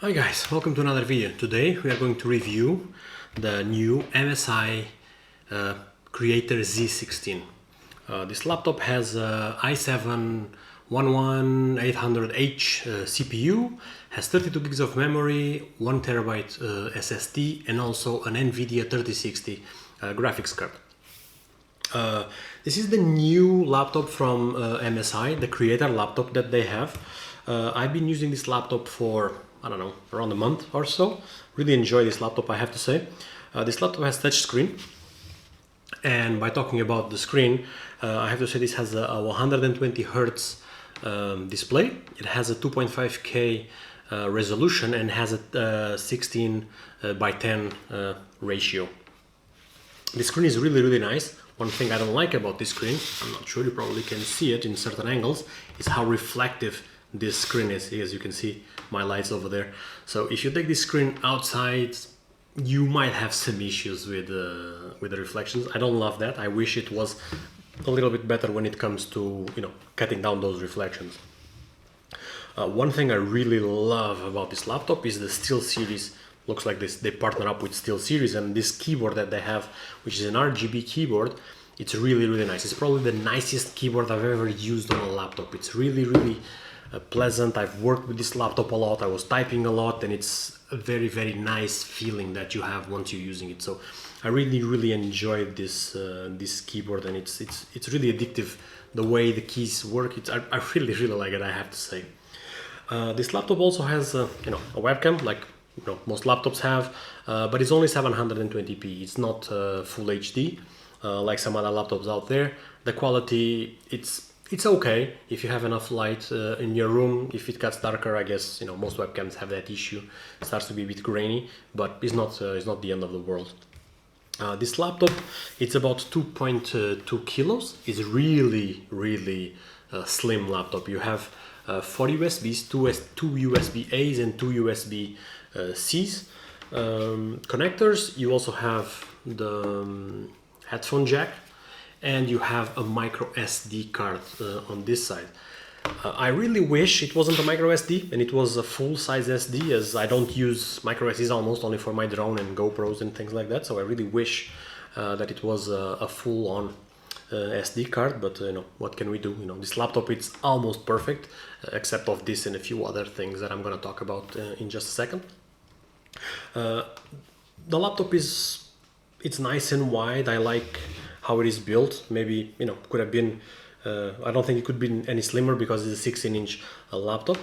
Hi guys, welcome to another video. Today we are going to review the new MSI Creator Z16. This laptop has a i7-11800H CPU, has 32 gigs of memory, 1 terabyte SSD, and also an NVIDIA 3060 graphics card. This is the new laptop from MSI, the Creator laptop that they have. I've been using this laptop for, I don't know, around a month or so. Really enjoy this laptop, I have to say. This laptop has touch screen, and by talking about the screen, I have to say this has a 120 Hertz display. It has a 2.5K resolution and has a 16 by 10 ratio. The screen is really nice. One thing I don't like about this screen, I'm not sure, you probably can see it in certain angles, is how reflective this screen is. As you can see my lights over there. So if you take this screen outside, you might have some issues with the reflections. I don't love that. I wish it was a little bit better when it comes to, you know, cutting down those reflections. One thing I really love about this laptop is the SteelSeries. Looks like this, they partner up with SteelSeries, and this keyboard that they have, which is an RGB keyboard, it's really nice. It's probably the nicest keyboard I've ever used on a laptop. It's really pleasant. I've worked with this laptop a lot. I was typing a lot, and it's a very nice feeling that you have once you're using it. So I really enjoyed this this keyboard, and it's really addictive the way the keys work. I really like it, I have to say. This laptop also has a webcam, like most laptops have, but it's only 720p. It's not full HD like some other laptops out there. The quality, it's okay if you have enough light in your room. If it gets darker, I guess most webcams have that issue. It starts to be a bit grainy, but it's not the end of the world. This laptop, it's about 2.2 kilos. It's really slim laptop. You have 4 USBs, two USB A's and 2 USB C's connectors. You also have the headphone jack, and you have a micro SD card on this side. I really wish it wasn't a micro SD and it was a full-size SD, as I don't use micro SDs almost, only for my drone and GoPros and things like that. So I really wish that it was a full-on SD card, but what can we do? This laptop, it's almost perfect, except of this and a few other things that I'm gonna talk about in just a second. The laptop it's nice and wide. I like how it is built. Maybe could have been I don't think it could be any slimmer because it's a 16-inch laptop.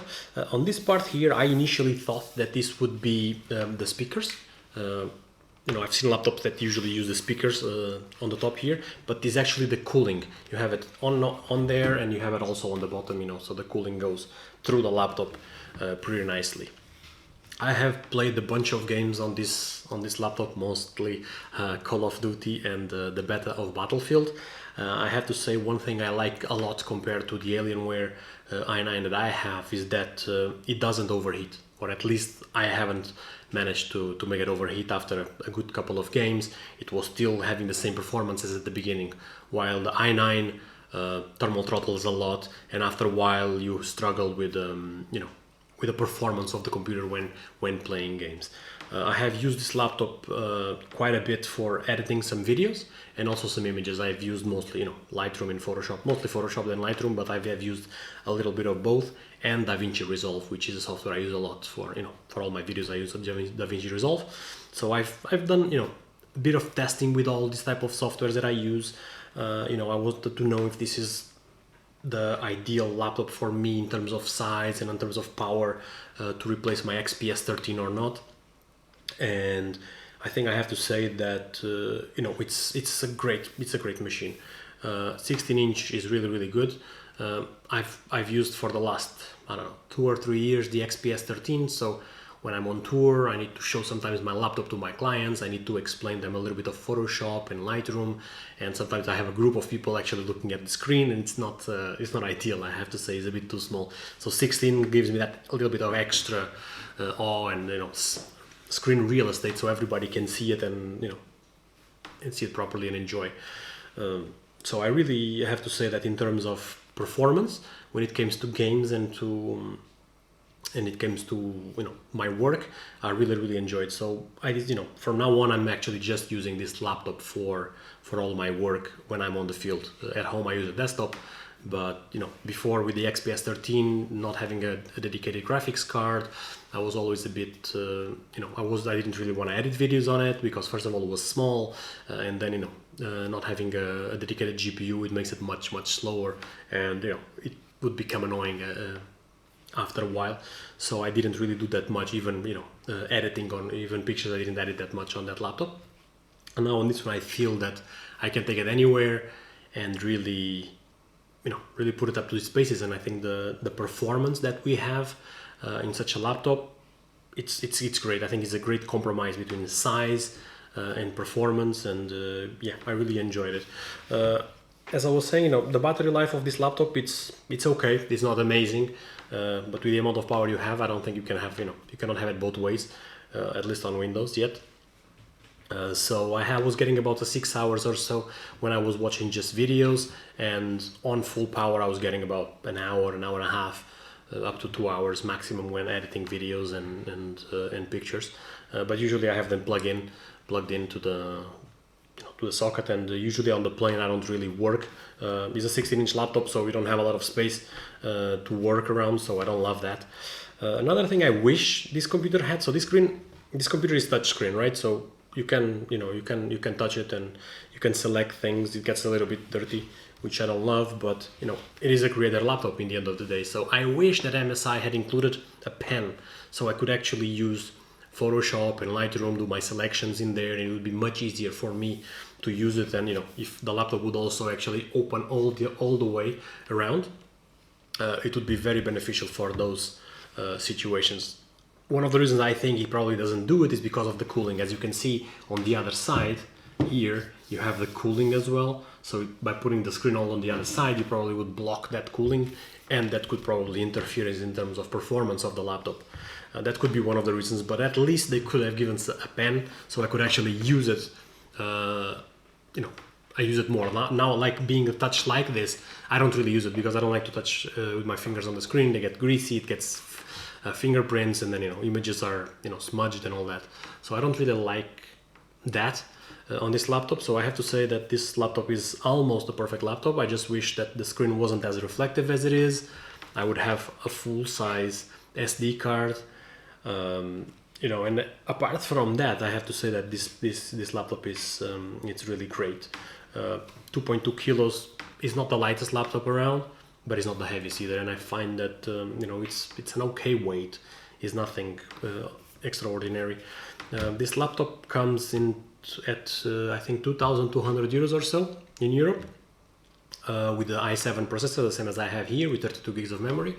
On this part here, I initially thought that this would be the speakers. I've seen laptops that usually use the speakers on the top here, but this is actually the cooling. You have it on there, and you have it also on the bottom, so the cooling goes through the laptop pretty nicely. I have played a bunch of games on this laptop, mostly Call of Duty and the beta of Battlefield. I have to say, one thing I like a lot compared to the Alienware i9 that I have is that it doesn't overheat, or at least I haven't managed to make it overheat. After a good couple of games, it was still having the same performance as at the beginning, while the i9 thermal throttles a lot, and after a while you struggle with with the performance of the computer when playing games. I have used this laptop quite a bit for editing some videos and also some images. I've used mostly Lightroom and Photoshop, mostly Photoshop than Lightroom, but I have used a little bit of both, and DaVinci Resolve, which is a software I use a lot for for all my videos. I use DaVinci Resolve. So I've done a bit of testing with all these type of softwares that I use. I wanted to know if this is the ideal laptop for me in terms of size and in terms of power to replace my XPS 13 or not. And I think I have to say that it's a great machine. 16-inch is really good. I've used for the last, I don't know, 2 or 3 years the XPS 13. So when I'm on tour, I need to show sometimes my laptop to my clients. I need to explain them a little bit of Photoshop and Lightroom, and sometimes I have a group of people actually looking at the screen, and it's not ideal. I have to say, it's a bit too small. So 16 gives me that a little bit of extra awe and screen real estate, so everybody can see it and and see it properly and enjoy. So I really have to say that in terms of performance, when it comes to games and to and it comes to my work, I really enjoy it. So I did, from now on I'm actually just using this laptop for all my work when I'm on the field. At home I use a desktop, but before, with the XPS 13 not having a dedicated graphics card, I was always a bit I didn't really want to edit videos on it, because first of all it was small, and then not having a dedicated GPU, it makes it much slower, and it would become annoying after a while. So I didn't really do that much, even editing on even pictures. I didn't edit that much on that laptop. And now on this one I feel that I can take it anywhere and really really put it up to its paces. And I think the performance that we have in such a laptop, it's great. I think it's a great compromise between size and performance, and yeah, I really enjoyed it. As I was saying, the battery life of this laptop, it's okay. It's not amazing, but with the amount of power you have, I don't think you can have you cannot have it both ways, at least on Windows yet. So I was getting about 6 hours or so when I was watching just videos, and on full power I was getting about an hour and a half, up to 2 hours maximum when editing videos and pictures. But usually I have them plugged into the socket, and usually on the plane I don't really work. It's a 16-inch laptop, so we don't have a lot of space to work around, so I don't love that. Another thing I wish this computer had, so this computer is touch screen, right? So you can you can touch it and you can select things. It gets a little bit dirty, which I don't love, but it is a creator laptop in the end of the day. So I wish that MSI had included a pen, so I could actually use Photoshop and Lightroom, do my selections in there, and it would be much easier for me to use it. And if the laptop would also actually open all the way around, it would be very beneficial for those situations. One of the reasons I think he probably doesn't do it is because of the cooling. As you can see on the other side here, you have the cooling as well. So by putting the screen all on the other side, you probably would block that cooling, and that could probably interfere in terms of performance of the laptop. That could be one of the reasons, but at least they could have given a pen so I could actually use it. I use it more now. Like being a touch like this, I don't really use it because I don't like to touch with my fingers on the screen. They get greasy, it gets fingerprints, and then images are smudged and all that. So I don't really like that on this laptop. So I have to say that this laptop is almost a perfect laptop. I just wish that the screen wasn't as reflective as it is. I would have a full-size SD card. And apart from that, I have to say that this laptop is it's really great. 2.2 kilos is not the lightest laptop around, but it's not the heaviest either. And I find that it's an okay weight. It's nothing extraordinary. This laptop comes in at I think 2,200 euros or so in Europe, with the i7 processor, the same as I have here, with 32 gigs of memory.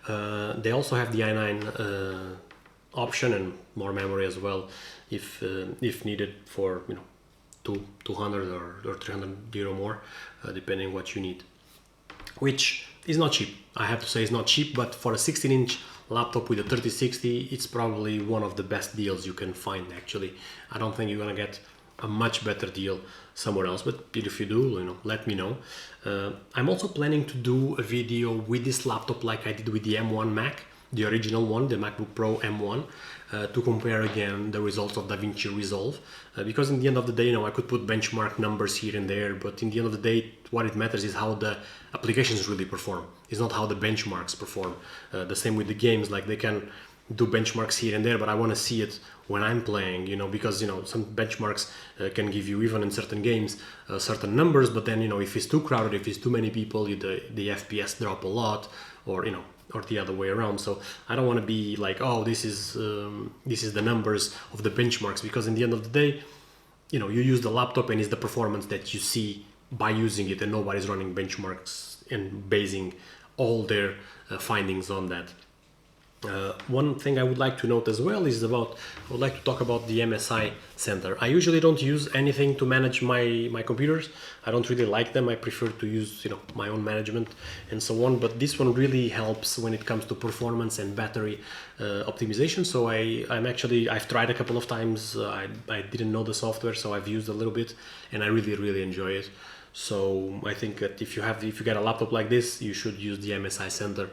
They also have the i9 option and more memory as well, if needed, for 200 or 300 euro more, depending what you need, which is not cheap. I have to say it's not cheap, but for a 16-inch laptop with a 3060, it's probably one of the best deals you can find. Actually, I don't think you're gonna get a much better deal somewhere else, but if you do, let me know. I'm also planning to do a video with this laptop like I did with the M1 Mac, the original one, the MacBook Pro M1, to compare again the results of DaVinci Resolve, because in the end of the day, I could put benchmark numbers here and there, but in the end of the day, what it matters is how the applications really perform. It's not how the benchmarks perform. The same with the games, like they can do benchmarks here and there, but I want to see it when I'm playing, because some benchmarks can give you, even in certain games, certain numbers, but then if it's too crowded, if it's too many people, the FPS drop a lot, or or the other way around. So I don't want to be like, oh, this is the numbers of the benchmarks, because in the end of the day, you use the laptop and it's the performance that you see by using it, and nobody's running benchmarks and basing all their findings on that. One thing I would like to note as well is I would like to talk about the MSI Center. I usually don't use anything to manage my computers. I don't really like them. I prefer to use my own management and so on. But this one really helps when it comes to performance and battery optimization. So I've tried a couple of times. I didn't know the software, so I've used a little bit, and I really enjoy it. So I think that if you get a laptop like this, you should use the MSI Center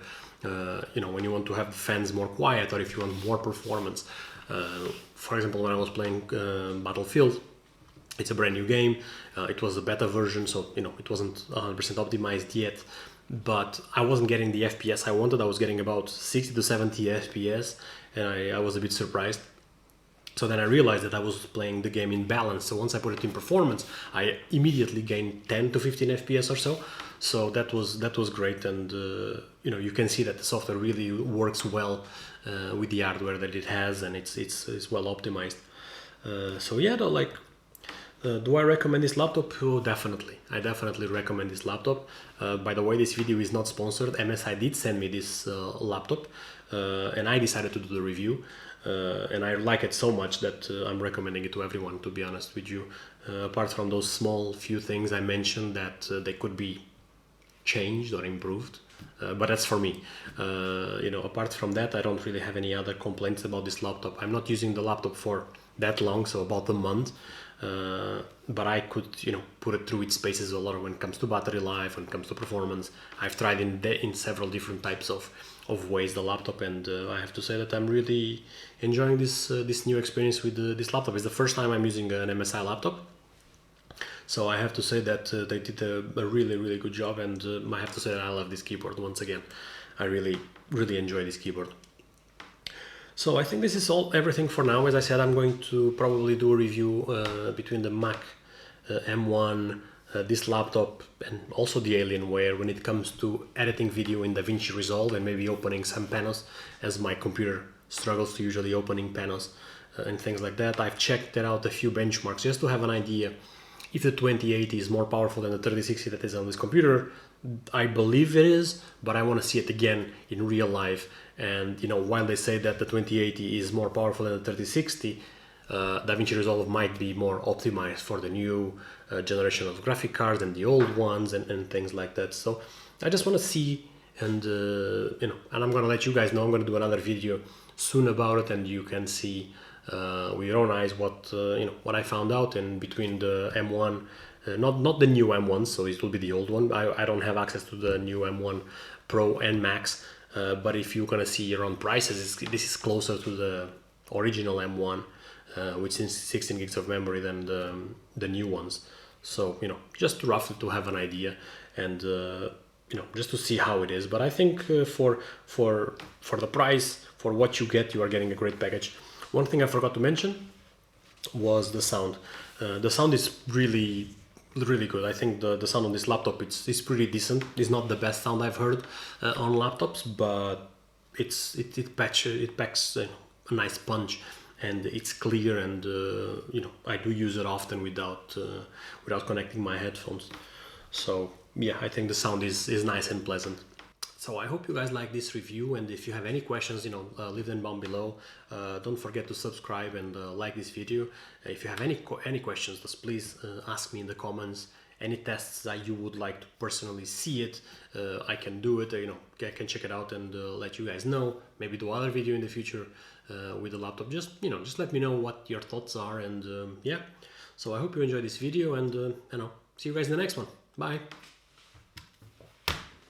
you know, when you want to have the fans more quiet, or if you want more performance. For example, when I was playing Battlefield, it's a brand new game. It was a beta version, so you know it wasn't 100% optimized yet. But I wasn't getting the FPS I wanted. I was getting about 60 to 70 FPS, and I was a bit surprised. So then I realized that I was playing the game in balance. So once I put it in performance, I immediately gained 10 to 15 FPS or so. So that was great, and you know, you can see that the software really works well with the hardware that it has, and it's well optimized. So yeah, though, like, do I recommend this laptop? Oh, definitely. I definitely recommend this laptop. By the way, this video is not sponsored. MSI did send me this laptop, and I decided to do the review. And I like it so much that I'm recommending it to everyone, to be honest with you. Apart from those small few things I mentioned that they could be changed or improved, but that's for me. You know, apart from that, I don't really have any other complaints about this laptop. I'm not using the laptop for that long, so about a month. But I could, you know, put it through its paces a lot when it comes to battery life, when it comes to performance. I've tried in several different types of ways the laptop, and I have to say that I'm really enjoying this new experience with this laptop. It's the first time I'm using an MSI laptop, so I have to say that they did a really good job, and I have to say that I love this keyboard once again. I really enjoy this keyboard. So I think this is everything for now. As I said, I'm going to probably do a review between the Mac M1, this laptop, and also the Alienware when it comes to editing video in DaVinci Resolve, and maybe opening some panels, as my computer struggles to usually opening panels and things like that. I've checked out a few benchmarks just to have an idea if the 2080 is more powerful than the 3060 that is on this computer. I believe it is, but I want to see it again in real life. And you know, while they say that the 2080 is more powerful than the 3060, DaVinci Resolve might be more optimized for the new generation of graphic cards and the old ones and things like that. So I just want to see, and you know, and I'm gonna let you guys know. I'm gonna do another video soon about it, and you can see with your own eyes what you know, what I found out. And between the M1, not the new M1, so it will be the old one. I don't have access to the new M1 Pro and Max, but if you're gonna see around prices, this is closer to the original M1, which is 16 gigs of memory than the new ones. So you know, just roughly to have an idea, and you know, just to see how it is. But I think for the price, for what you get, you are getting a great package. One thing I forgot to mention was the sound. The sound is really good. I think the sound on this laptop it's pretty decent. It's not the best sound I've heard on laptops, but it packs a nice punch, and it's clear, and you know, I do use it often without connecting my headphones. So yeah, I think the sound is nice and pleasant. So I hope you guys like this review, and if you have any questions, you know, leave them down below. Don't forget to subscribe and like this video. If you have any questions, just please ask me in the comments. Any tests that you would like to personally see it, I can do it. You know, I can check it out and let you guys know. Maybe do other video in the future with the laptop. Just, you know, just let me know what your thoughts are, and yeah. So I hope you enjoyed this video, and you know, see you guys in the next one. Bye.